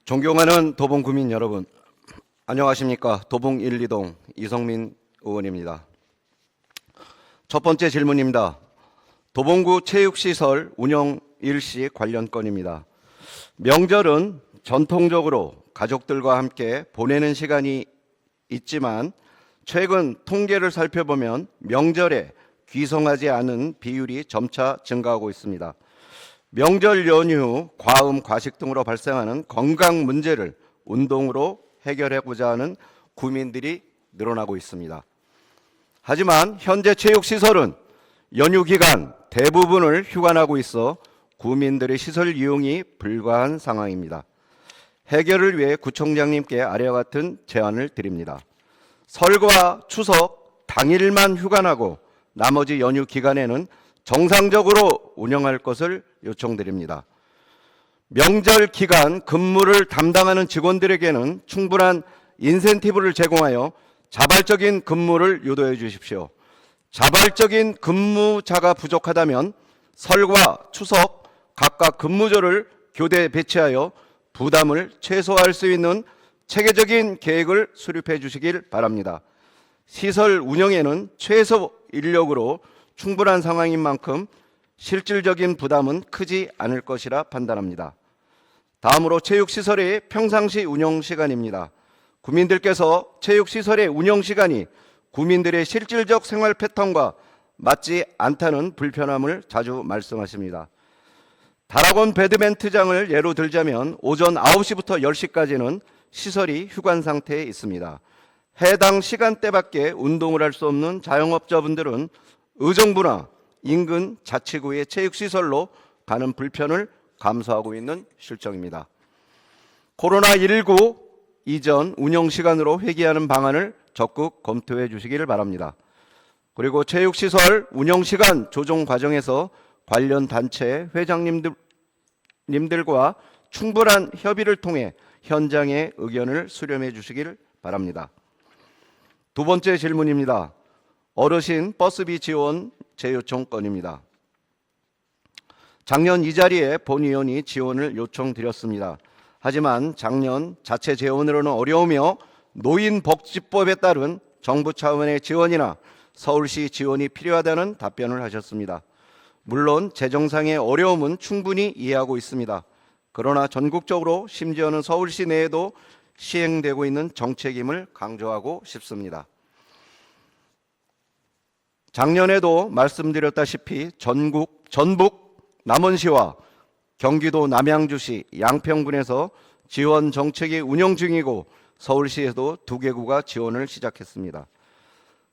존경하는 도봉구민 여러분, 안녕하십니까. 도봉 1, 2동 이성민 의원입니다. 첫 번째 질문입니다. 도봉구 체육시설 운영 일시 관련 건입니다. 명절은 전통적으로 가족들과 함께 보내는 시간이 있지만 최근 통계를 살펴보면 명절에 귀성하지 않은 비율이 점차 증가하고 있습니다. 명절 연휴, 과음, 과식 등으로 발생하는 건강 문제를 운동으로 해결하고자 하는 구민들이 늘어나고 있습니다. 하지만 현재 체육시설은 연휴 기간 대부분을 휴관하고 있어 구민들의 시설 이용이 불가한 상황입니다. 해결을 위해 구청장님께 아래와 같은 제안을 드립니다. 설과 추석 당일만 휴관하고 나머지 연휴 기간에는 정상적으로 운영할 것을 요청드립니다. 명절 기간 근무를 담당하는 직원들에게는 충분한 인센티브를 제공하여 자발적인 근무를 유도해 주십시오. 자발적인 근무자가 부족하다면 설과 추석 각각 근무조를 교대에 배치하여 부담을 최소화할 수 있는 체계적인 계획을 수립해 주시길 바랍니다. 시설 운영에는 최소 인력으로 충분한 상황인 만큼 실질적인 부담은 크지 않을 것이라 판단합니다. 다음으로 체육시설의 평상시 운영 시간입니다. 구민들께서 체육시설의 운영 시간이 구민들의 실질적 생활 패턴과 맞지 않다는 불편함을 자주 말씀하십니다. 다락원 배드민턴장을 예로 들자면 오전 9시부터 10시까지는 시설이 휴관 상태에 있습니다. 해당 시간대밖에 운동을 할 수 없는 자영업자분들은 의정부나 인근 자치구의 체육시설로 가는 불편을 감수하고 있는 실정입니다. 코로나19 이전 운영시간으로 회귀하는 방안을 적극 검토해 주시기를 바랍니다. 그리고 체육시설 운영시간 조정 과정에서 관련 단체 회장님들과 충분한 협의를 통해 현장의 의견을 수렴해 주시기를 바랍니다. 두 번째 질문입니다. 어르신 버스비 지원 재요청 건입니다. 작년 이 자리에 본 의원이 지원을 요청드렸습니다. 하지만 작년 자체 재원으로는 어려우며 노인복지법에 따른 정부 차원의 지원이나 서울시 지원이 필요하다는 답변을 하셨습니다. 물론 재정상의 어려움은 충분히 이해하고 있습니다. 그러나 전국적으로 심지어는 서울시 내에도 시행되고 있는 정책임을 강조하고 싶습니다. 작년에도 말씀드렸다시피 전북 남원시와 경기도 남양주시, 양평군에서 지원 정책이 운영 중이고 서울시에도 2개구가 지원을 시작했습니다.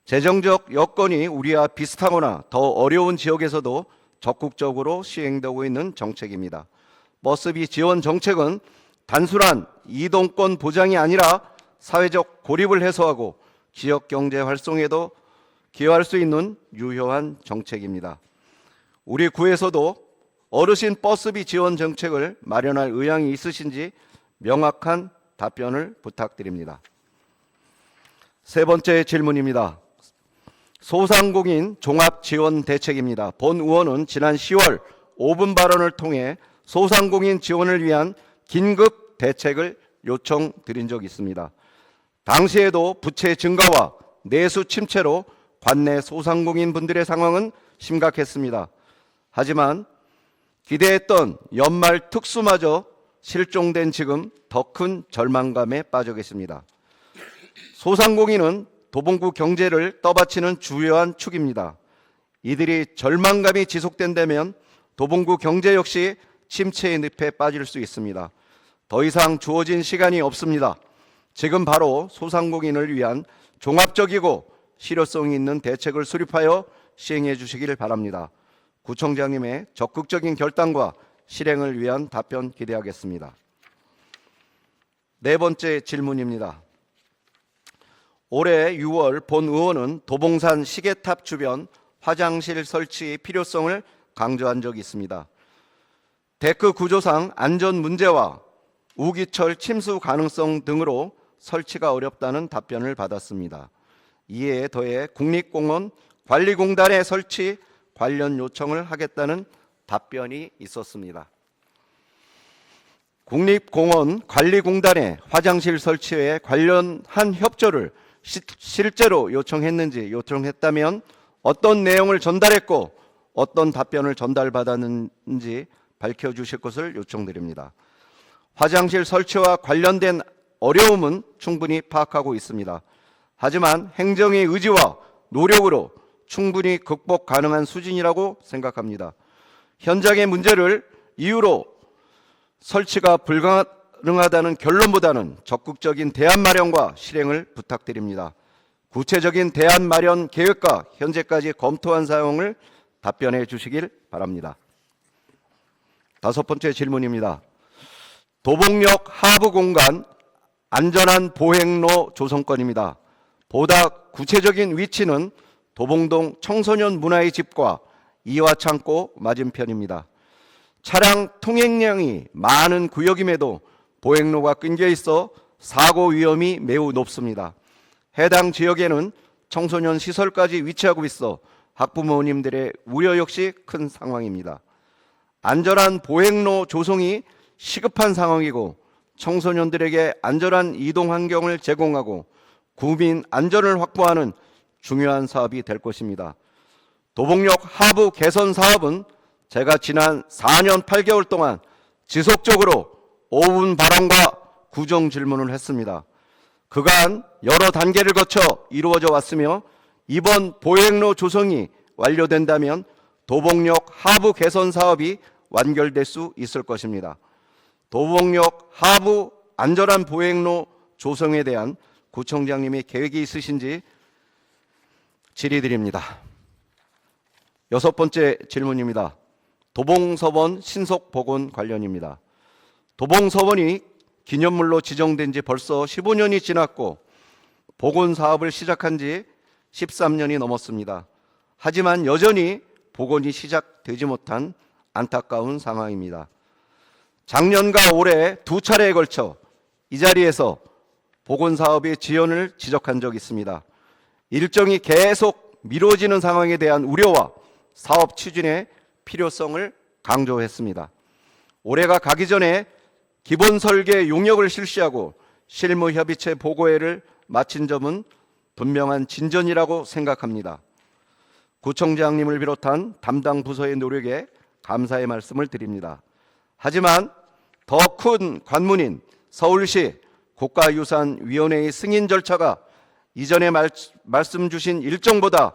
재정적 여건이 우리와 비슷하거나 더 어려운 지역에서도 적극적으로 시행되고 있는 정책입니다. 버스비 지원 정책은 단순한 이동권 보장이 아니라 사회적 고립을 해소하고 지역 경제 활성에도 기여할 수 있는 유효한 정책입니다. 우리 구에서도 어르신 버스비 지원 정책을 마련할 의향이 있으신지 명확한 답변을 부탁드립니다. 세 번째 질문입니다. 소상공인 종합지원대책입니다. 본 의원은 지난 10월 5분 발언을 통해 소상공인 지원을 위한 긴급 대책을 요청드린 적이 있습니다. 당시에도 부채 증가와 내수 침체로 관내 소상공인 분들의 상황은 심각했습니다. 하지만 기대했던 연말 특수마저 실종된 지금 더 큰 절망감에 빠져 계십니다. 소상공인은 도봉구 경제를 떠받치는 주요한 축입니다. 이들이 절망감이 지속된다면 도봉구 경제 역시 침체의 늪에 빠질 수 있습니다. 더 이상 주어진 시간이 없습니다. 지금 바로 소상공인을 위한 종합적이고 실효성 있는 대책을 수립하여 시행해 주시기를 바랍니다. 구청장님의 적극적인 결단과 실행을 위한 답변 기대하겠습니다. 네 번째 질문입니다. 올해 6월 본 의원은 도봉산 시계탑 주변 화장실 설치의 필요성을 강조한 적이 있습니다. 데크 구조상 안전 문제와 우기철 침수 가능성 등으로 설치가 어렵다는 답변을 받았습니다. 이에 더해 국립공원 관리공단에 설치 관련 요청을 하겠다는 답변이 있었습니다. 국립공원 관리공단의 화장실 설치에 관련한 협조를 실제로 요청했다면 어떤 내용을 전달했고 어떤 답변을 전달받았는지 밝혀주실 것을 요청드립니다. 화장실 설치와 관련된 어려움은 충분히 파악하고 있습니다. 하지만 행정의 의지와 노력으로 충분히 극복 가능한 수준이라고 생각합니다. 현장의 문제를 이유로 설치가 불가능하다는 결론보다는 적극적인 대안 마련과 실행을 부탁드립니다. 구체적인 대안 마련 계획과 현재까지 검토한 사항을 답변해 주시길 바랍니다. 다섯 번째 질문입니다. 도봉역 하부 공간 안전한 보행로 조성건입니다. 보다 구체적인 위치는 도봉동 청소년 문화의 집과 이화창고 맞은편입니다. 차량 통행량이 많은 구역임에도 보행로가 끊겨 있어 사고 위험이 매우 높습니다. 해당 지역에는 청소년 시설까지 위치하고 있어 학부모님들의 우려 역시 큰 상황입니다. 안전한 보행로 조성이 시급한 상황이고 청소년들에게 안전한 이동 환경을 제공하고 구민 안전을 확보하는 중요한 사업이 될 것입니다. 도봉역 하부 개선 사업은 제가 지난 4년 8개월 동안 지속적으로 5분 발언과 구정 질문을 했습니다. 그간 여러 단계를 거쳐 이루어져 왔으며 이번 보행로 조성이 완료된다면 도봉역 하부 개선 사업이 완결될 수 있을 것입니다. 도봉역 하부 안전한 보행로 조성에 대한 구청장님의 계획이 있으신지 질의드립니다. 여섯 번째 질문입니다. 도봉서원 신속 복원 관련입니다. 도봉서원이 기념물로 지정된 지 벌써 15년이 지났고 복원 사업을 시작한 지 13년이 넘었습니다. 하지만 여전히 복원이 시작되지 못한 안타까운 상황입니다. 작년과 올해 두 차례에 걸쳐 이 자리에서 복원 사업의 지연을 지적한 적이 있습니다. 일정이 계속 미뤄지는 상황에 대한 우려와 사업 추진의 필요성을 강조했습니다. 올해가 가기 전에 기본 설계 용역을 실시하고 실무 협의체 보고회를 마친 점은 분명한 진전이라고 생각합니다. 구청장님을 비롯한 담당 부서의 노력에 감사의 말씀을 드립니다. 하지만 더 큰 관문인 서울시 국가유산위원회의 승인 절차가 이전에 말씀 주신 일정보다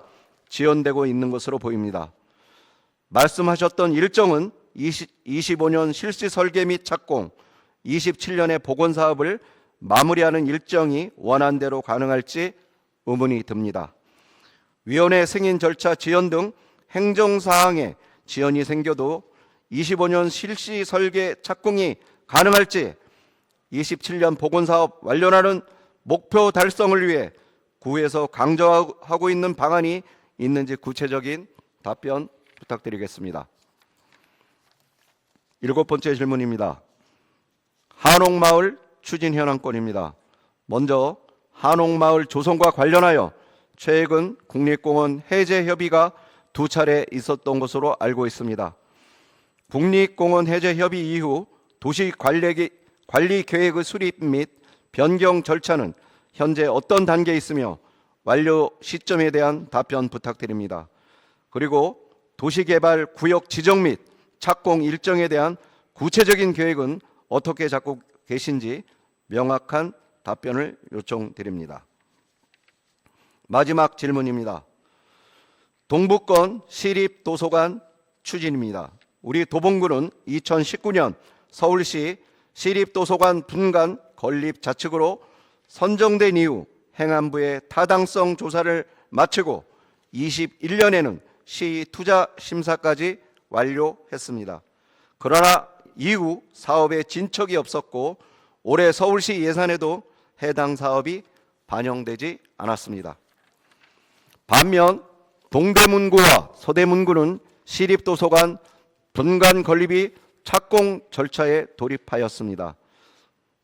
지연되고 있는 것으로 보입니다. 말씀하셨던 일정은 25년 실시 설계 및 착공, 27년의 복원 사업을 마무리하는 일정이 원안대로 가능할지 의문이 듭니다. 위원회 승인 절차 지연 등 행정사항에 지연이 생겨도 25년 실시 설계 착공이 가능할지 27년 복원사업 완료하는 목표 달성을 위해 구에서 강조하고 있는 방안이 있는지 구체적인 답변 부탁드리겠습니다. 일곱 번째 질문입니다. 한옥마을 추진 현황권입니다. 먼저 한옥마을 조성과 관련하여 최근 국립공원 해제 협의가 두 차례 있었던 것으로 알고 있습니다. 국립공원 해제 협의 이후 도시 관리 계획의 수립 및 변경 절차는 현재 어떤 단계에 있으며 완료 시점에 대한 답변 부탁드립니다. 그리고 도시개발 구역 지정 및 착공 일정에 대한 구체적인 계획은 어떻게 잡고 계신지 명확한 답변을 요청드립니다. 마지막 질문입니다. 동북권 시립도서관 추진입니다. 우리 도봉구는 2019년 서울시 시립도서관 분관 건립 좌측으로 선정된 이후 행안부의 타당성 조사를 마치고 21년에는 시 투자 심사까지 완료했습니다. 그러나 이후 사업에 진척이 없었고 올해 서울시 예산에도 해당 사업이 반영되지 않았습니다. 반면 동대문구와 서대문구는 시립도서관 분관 건립이 착공 절차에 돌입하였습니다.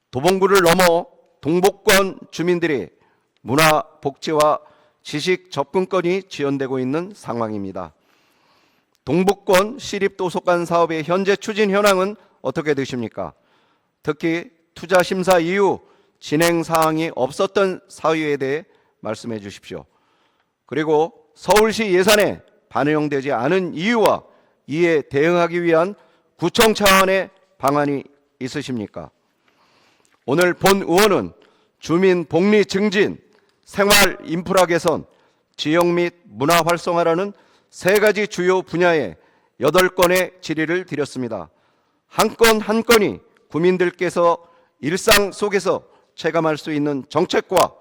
도봉구를 넘어 동북권 주민들이 문화, 복지와 지식 접근권이 지연되고 있는 상황입니다. 동북권 시립도서관 사업의 현재 추진 현황은 어떻게 되십니까? 특히 투자 심사 이후 진행 사항이 없었던 사유에 대해 말씀해 주십시오. 그리고 서울시 예산에 반영되지 않은 이유와 이에 대응하기 위한 구청 차원의 방안이 있으십니까? 오늘 본 의원은 주민 복리 증진, 생활 인프라 개선, 지역 및 문화 활성화라는 세 가지 주요 분야에 8건의 질의를 드렸습니다. 한 건 한 건이 국민들께서 일상 속에서 체감할 수 있는 정책과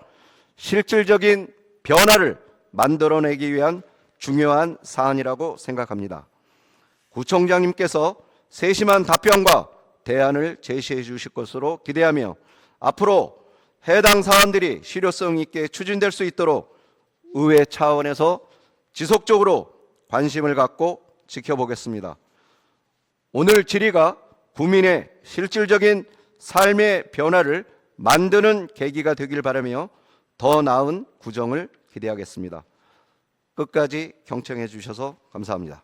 실질적인 변화를 만들어내기 위한 중요한 사안이라고 생각합니다. 구청장님께서 세심한 답변과 대안을 제시해 주실 것으로 기대하며 앞으로 해당 사안들이 실효성 있게 추진될 수 있도록 의회 차원에서 지속적으로 관심을 갖고 지켜보겠습니다. 오늘 질의가 국민의 실질적인 삶의 변화를 만드는 계기가 되길 바라며 더 나은 구정을 기대하겠습니다. 끝까지 경청해 주셔서 감사합니다.